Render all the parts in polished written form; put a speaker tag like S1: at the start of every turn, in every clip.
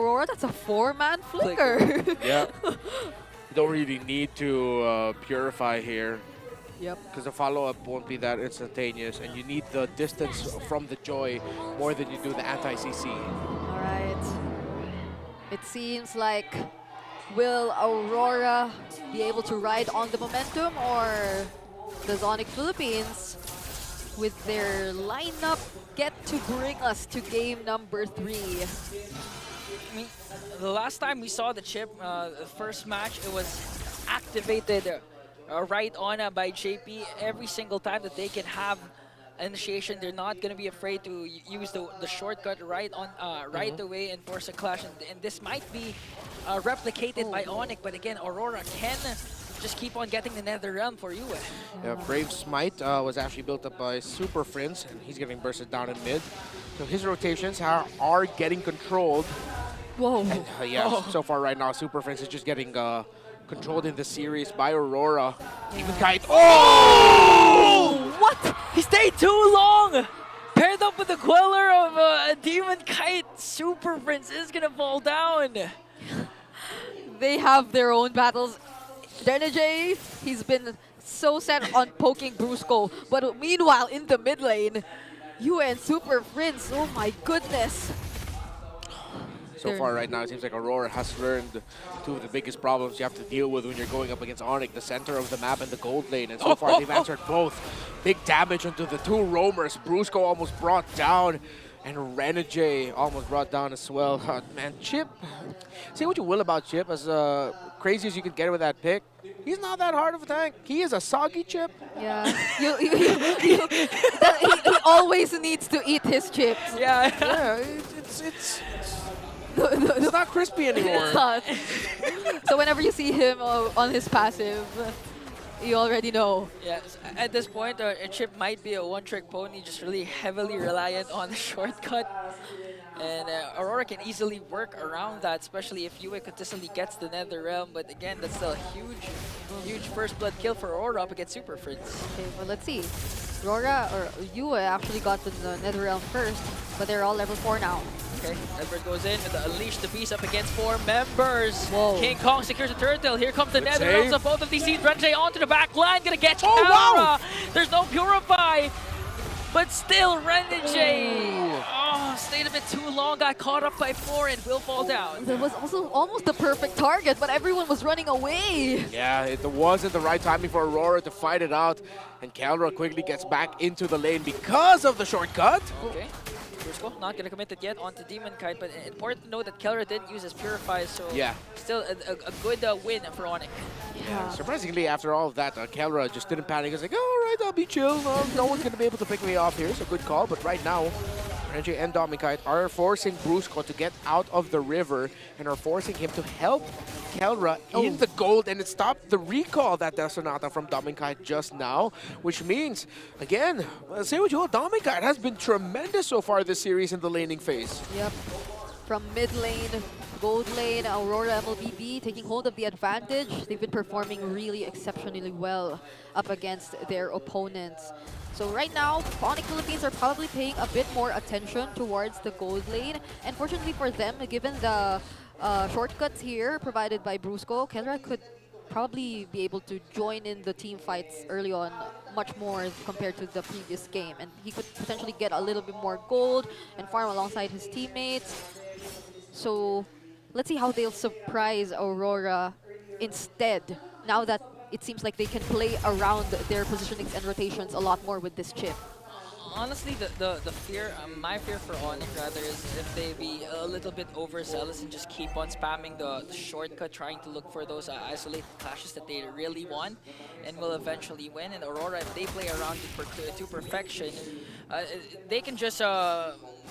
S1: Aurora, that's a 4-man flicker.
S2: Yeah. You don't really need to purify here.
S1: Yep.
S2: Because the follow-up won't be that instantaneous, and you need the distance from the Joy more than you do the anti-CC.
S1: All right. It seems like, will Aurora be able to ride on the momentum, or does Onyx Philippines, with their lineup, get to bring us to game number 3?
S3: I mean, the last time we saw the chip, the first match, it was activated right on by JP. Every single time that they can have initiation, they're not going to be afraid to use the shortcut right on right away and force a clash. And this might be replicated by Onyx, but again, Aurora can just keep on getting the Nether Realm for you.
S2: Yeah, Brave Smite was actually built up by Super Prince, and he's getting bursted down in mid. So his rotations are getting controlled.
S1: Whoa.
S2: And, so far right now, Super Prince is just getting controlled in the series by Aurora. Even Kite.
S3: Oh! What? He stayed too long! Paired up with the Queller of a Demon Kite, Super Prince is gonna fall down.
S1: They have their own battles. Renegade, he's been so set on poking Brusco, but meanwhile in the mid lane, you and Super Prince, oh my goodness.
S2: So far right now, it seems like Aurora has learned two of the biggest problems you have to deal with when you're going up against Onyx, the center of the map and the gold lane. And so far, they've answered both. Big damage onto the two roamers. Brusco almost brought down, and Renegade almost brought down as well. Man, Chip, say what you will about Chip, as crazy as you can get with that pick, he's not that hard of a tank. He is a soggy Chip.
S1: Yeah, he always needs to eat his chips.
S3: Yeah,
S2: Yeah, it's not crispy anymore.
S1: It's not. So whenever you see him on his passive, you already know.
S3: Yes, at this point, a Chip might be a one-trick pony, just really heavily reliant on the shortcut. And Aurora can easily work around that, especially if Yue consistently gets the Nether Realm. But again, that's still a huge first blood kill for Aurora up against Super Prince.
S1: Okay, well, let's see. Aurora or Yue actually got the Nether Realm first, but they're all level 4 now.
S3: Okay, Edward goes in with the Unleash the Beast up against 4 members.
S1: Whoa.
S3: King Kong secures the turtle. Here comes the
S2: Good
S3: Nether
S2: save.
S3: Realms of both of these teams. Renjay onto the back line, gonna get
S2: Oh, wow.
S3: There's no Purify, but still Renjay. Oh, stayed a bit too long, got caught up by 4 and will fall down.
S1: That was also almost the perfect target, but everyone was running away.
S2: Yeah, it wasn't the right timing for Aurora to fight it out, and Caldera quickly gets back into the lane because of the shortcut.
S3: Okay. Brusco not gonna commit it yet onto Demon Kite, but important to note that Keller didn't use his Purify, so
S2: Yeah.
S3: still a good win for Onyx.
S1: Yeah.
S2: Surprisingly, after all of that, Caldera just didn't panic. He was like, all right, I'll be chill. No one's going to be able to pick me off here. So good call. But right now, Renjay and Domikite are forcing Brusco to get out of the river and are forcing him to help Caldera in the gold. And it stopped the recall that Del Sonata from Domikite just now, which means, again, say what you will, Domikite has been tremendous so far this series in the laning phase.
S1: Yep. From mid lane, gold lane, Aurora MLBB taking hold of the advantage. They've been performing really exceptionally well up against their opponents. So right now, Onyx Philippines are probably paying a bit more attention towards the gold lane. And fortunately for them, given the shortcuts here provided by Brusco, Kendra could probably be able to join in the team fights early on much more compared to the previous game. And he could potentially get a little bit more gold and farm alongside his teammates. So let's see how they'll surprise Aurora instead, now that it seems like they can play around their positionings and rotations a lot more with this chip.
S3: Honestly, the fear, my fear for Onyx rather, is if they be a little bit overzealous and just keep on spamming the shortcut, trying to look for those isolated clashes that they really want and will eventually win. And Aurora, if they play around to perfection, they can just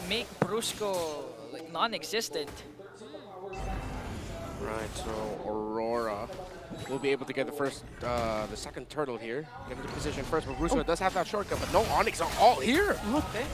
S3: make Brusco like non-existent.
S2: Right, so Aurora will be able to get the second turtle here. Get into position first, but Brusco does have that shortcut, but no Onyx are all here.
S3: Okay.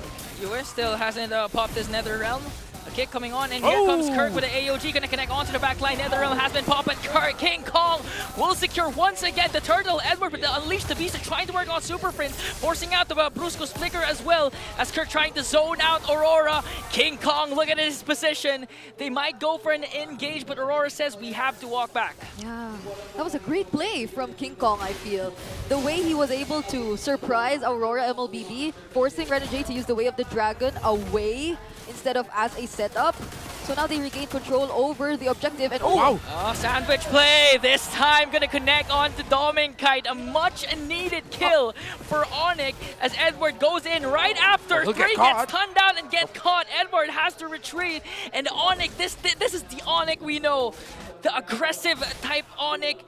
S3: US still hasn't popped his Nether Realm. A kick coming on, and here comes Kirk with the AOG, gonna connect onto the back line. Netherrealm has been popped, but Kirk, King Kong will secure once again the turtle. Edward with the Unleash the Beast trying to work on Super Prince, forcing out the Brusco's flicker as well, as Kirk trying to zone out Aurora. King Kong, look at his position. They might go for an engage, but Aurora says we have to walk back.
S1: Yeah, that was a great play from King Kong, I feel. The way he was able to surprise Aurora MLBB, forcing Renegade to use the Way of the Dragon away instead of as a setup. So now they regain control over the objective, and
S2: Wow.
S3: Oh, sandwich play. This time gonna connect onto Kite. A much needed kill for Onyx as Edward goes in right after.
S2: He'll get
S3: 3
S2: caught.
S3: gets tunned down and get caught. Edward has to retreat, and Onyx, this is the Onyx we know. The aggressive type Onyx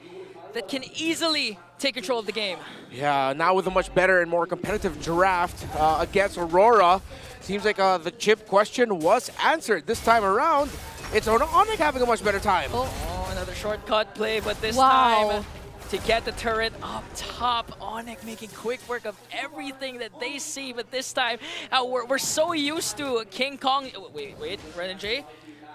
S3: that can easily take control of the game.
S2: Yeah, now with a much better and more competitive draft against Aurora, seems like the chip question was answered. This time around, it's Onyx having a much better time.
S3: Oh, another shortcut play, but this
S1: Wow.
S3: time to get the turret up top. Onyx making quick work of everything that they see, but this time we're so used to King Kong. Wait, Renegade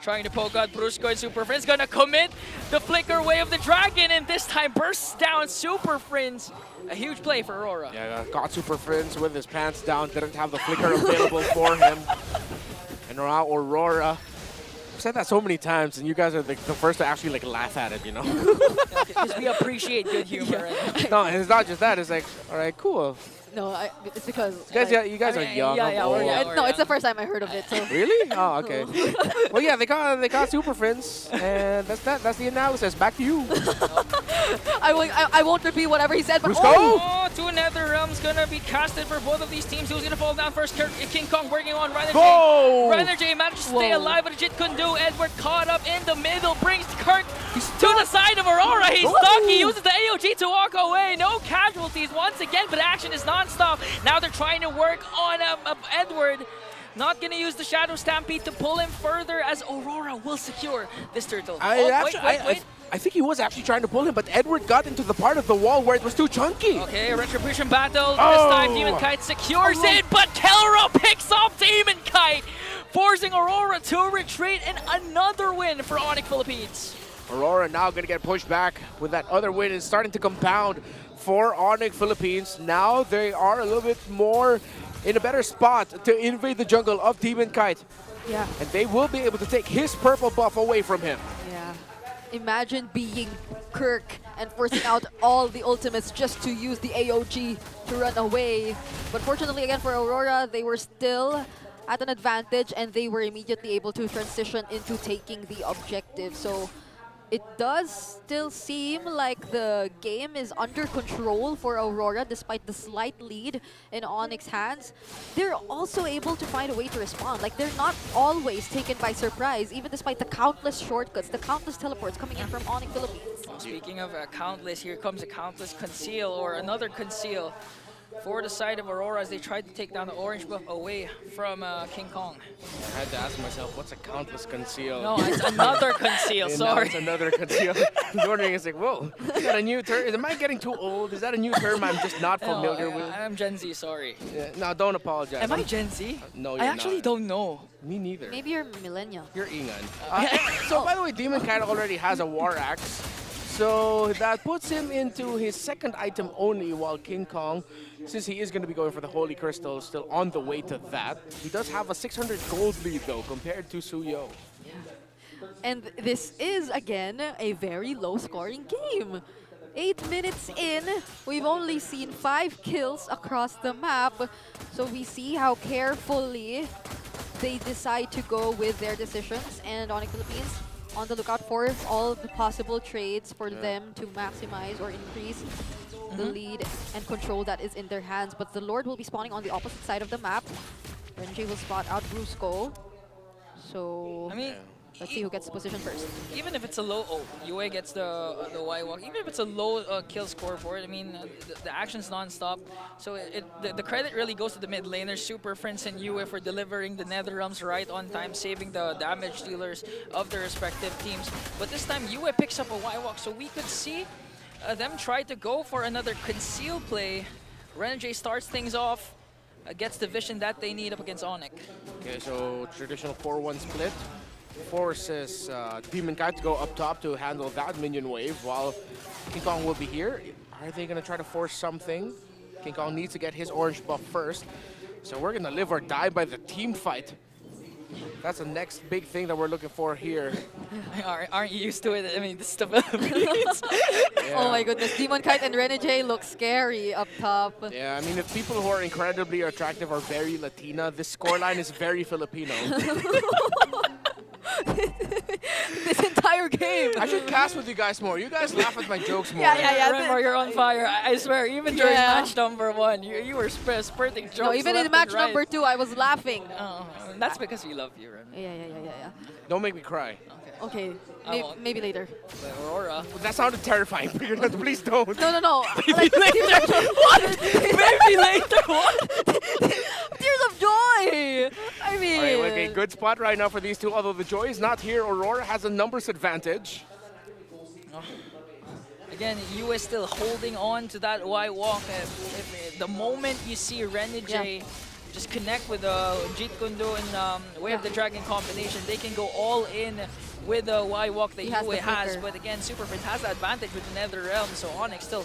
S3: trying to poke out Brusco, and Super Friends gonna commit the flicker Way of the Dragon, and this time bursts down Super Friends. A huge play for Aurora.
S2: Yeah, got Super Friends with his pants down, didn't have the flicker available for him. And now Aurora. I've said that so many times, and you guys are the first to actually like laugh at it, you know?
S3: Because we appreciate good humor. Right?
S2: No, and it's not just that, it's like, all right, cool.
S1: No, it's because...
S2: You guys are young.
S3: yeah,
S2: old.
S3: we're young.
S1: No, it's the first time I heard of it, so...
S2: Really? Oh, okay. Well, yeah, they got Super Friends, and that's the analysis. Back to you.
S1: I won't repeat whatever he said, but...
S2: Brusco!
S3: Oh, 2 Netherrealms gonna be casted for both of these teams. Who's gonna fall down first? King Kong working on Renegade.
S2: Go!
S3: Renegade managed to stay alive, but Jit couldn't do. Edward caught up in the middle, brings Kirk to the side of Aurora. He's stuck. He uses the AOG to walk away. No casualties once again, but action is non-stop. Now they're trying to work on Edward. Not going to use the Shadow Stampede to pull him further, as Aurora will secure this turtle.
S2: I think he was actually trying to pull him, but Edward got into the part of the wall where it was too chunky.
S3: Okay, Retribution battle. This time Demon Kite secures it, but Kelro picks off Demon Kite, forcing Aurora to retreat, and another win for Onyx Philippines.
S2: Aurora now going to get pushed back with that other win. It's starting to compound for Onyx Philippines. Now they are a little bit more in a better spot to invade the jungle of Demon Kite.
S1: Yeah.
S2: And they will be able to take his purple buff away from him.
S1: Yeah. Imagine being Kirk and forcing out all the ultimates just to use the AOG to run away. But fortunately, again, for Aurora, they were still at an advantage, and they were immediately able to transition into taking the objective. So it does still seem like the game is under control for Aurora despite the slight lead in Onyx's hands. They're also able to find a way to respond. Like, they're not always taken by surprise, even despite the countless shortcuts, the countless teleports coming in from Onyx Philippines.
S3: Speaking of countless, here comes a countless conceal, or another conceal for the side of Aurora as they tried to take down the orange buff away from King Kong.
S2: I had to ask myself, what's a countless conceal?
S3: No, it's another conceal,
S2: And
S3: sorry.
S2: now it's another conceal. I was wondering, it's like, whoa, is that a new term? Am I getting too old? Is that a new term I'm just not familiar with?
S3: I'm Gen Z, sorry.
S2: Yeah, no, don't apologize.
S3: Am I Gen Z?
S2: No,
S3: I
S2: you're
S3: actually
S2: not.
S3: don't know.
S2: Me neither.
S1: Maybe you're millennial.
S2: You're Ingan. So, by the way, Demon Kite already has a War Axe. So that puts him into his second item only, while King Kong, since he is going to be going for the Holy Crystal, still on the way to that. He does have a 600 gold lead, though, compared to Suyo.
S1: And this is, again, a very low-scoring game. 8 minutes in, we've only seen 5 kills across the map. So we see how carefully they decide to go with their decisions. And Onyx Philippines on the lookout for all the possible trades for them to maximize or increase the lead and control that is in their hands. But the Lord will be spawning on the opposite side of the map. Renji will spot out Brusco. So
S3: I mean,
S1: let's see who gets the position first.
S3: even if it's a low, UA gets the Y walk. Even if it's a low kill scoreboard, I mean, the action's non-stop. So the credit really goes to the mid laners, Super Friends and UA, for delivering the Netherrealms right on time, saving the damage dealers of their respective teams. But this time, UA picks up a Y walk, so we could see them try to go for another conceal play. Renegade starts things off. gets the vision that they need up against Onyx.
S2: Okay, so traditional 4-1 split forces Demon Kite to go up top to handle that minion wave while King Kong will be here. Are they going to try to force something? King Kong needs to get his orange buff first. So we're going to live or die by the team fight. That's the next big thing that we're looking for here.
S3: Aren't you used to it? I mean, this is the Philippines.
S2: Yeah.
S1: Oh my goodness, Demon Kite and Renegade look scary up top.
S2: Yeah, I mean, if people who are incredibly attractive are very Latina, this scoreline is very Filipino.
S1: This entire game.
S2: I should cast with you guys more. You guys laugh at my jokes more.
S1: Yeah.
S3: Remember, you're on fire. I swear, even during
S1: Yeah.
S3: match number 1, you were spurting jokes.
S1: No, even in
S3: left
S1: match
S3: and right.
S1: number 2, I was laughing.
S3: That's because we love you, Remy.
S1: Yeah.
S2: Don't make me cry.
S1: Okay,
S3: I won't.
S1: maybe later.
S3: But Aurora.
S2: That sounded terrifying. Please don't.
S1: No.
S3: Maybe later. What? Maybe later. What?
S1: Tears of joy. I mean.
S2: All right, okay, good spot right now for these two. Although the joy is not here, Aurora has a numbers advantage.
S3: Again, you is still holding on to that Y walk. If the moment you see Renegade just connect with Jeet Kundo and Way of the Dragon combination, they can go all in with the Y walk that
S1: He has
S3: Yue
S1: the
S3: has.
S1: flicker.
S3: But again, Super Prince has the advantage with the Nether Realm, so Onyx still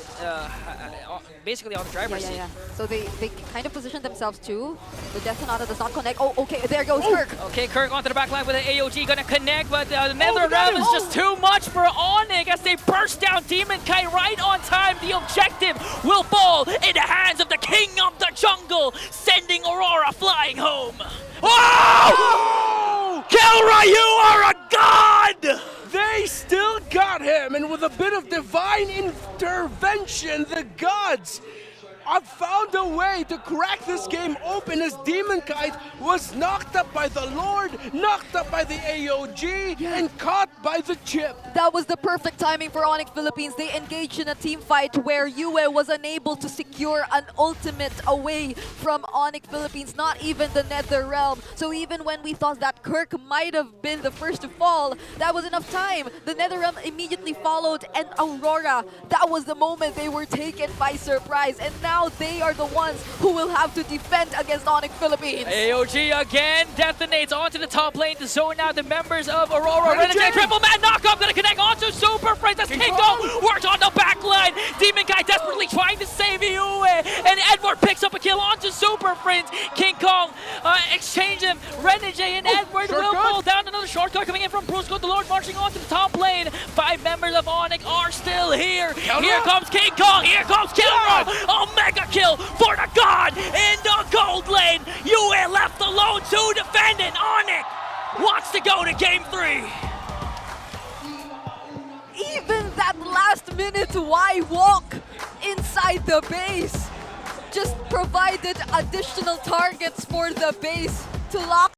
S3: basically on the driver's seat.
S1: Yeah. So they kind of position themselves too. The Death Sonata does not connect. Oh, okay, there goes Kirk.
S3: Okay, Kirk onto the back line with an AOG, gonna connect, but the Nether
S2: we got
S3: Realm
S2: him.
S3: is just too much for Onyx as they burst down Demon Kite right on time. The objective will fall in the hands of the King of the Jungle, sending Aurora flying home.
S2: Oh!
S3: Kelra, you are a god!
S2: They still got him, and with a bit of divine intervention, the gods have found a way to crack this game open as Demon Kite was knocked up by the Lord, knocked up by the AOG, and caught by the chip.
S1: That was the perfect timing for Onyx Philippines. They engaged in a team fight where Yue was unable to secure an ultimate away from Onyx Philippines, not even the Nether Realm. So even when we thought that Kirk might have been the first to fall, that was enough time. The Nether Realm immediately followed, and Aurora, that was the moment they were taken by surprise. And now they are the ones who will have to defend against Onyx Philippines.
S3: AOG again detonates onto the top lane to zone out the members of Aurora. Renegade triple man knockup, gonna connect onto Super Prince as King Kong works on the back line. Demon Guy desperately trying to save Yue, and Edward picks up a kill onto Super Prince. King Kong exchange him. Renegade and Edward will pull down another shortcut coming in from Bruce Good the Lord marching onto the top lane. 5 members of Onyx are still here. Here comes King Kong, here comes Kilra. A mega kill for the god in the gold lane. Yue left alone to defend it. Onyx wants to go to game 3.
S1: Even that last minute Y walk inside the base just provided additional targets for the base to lock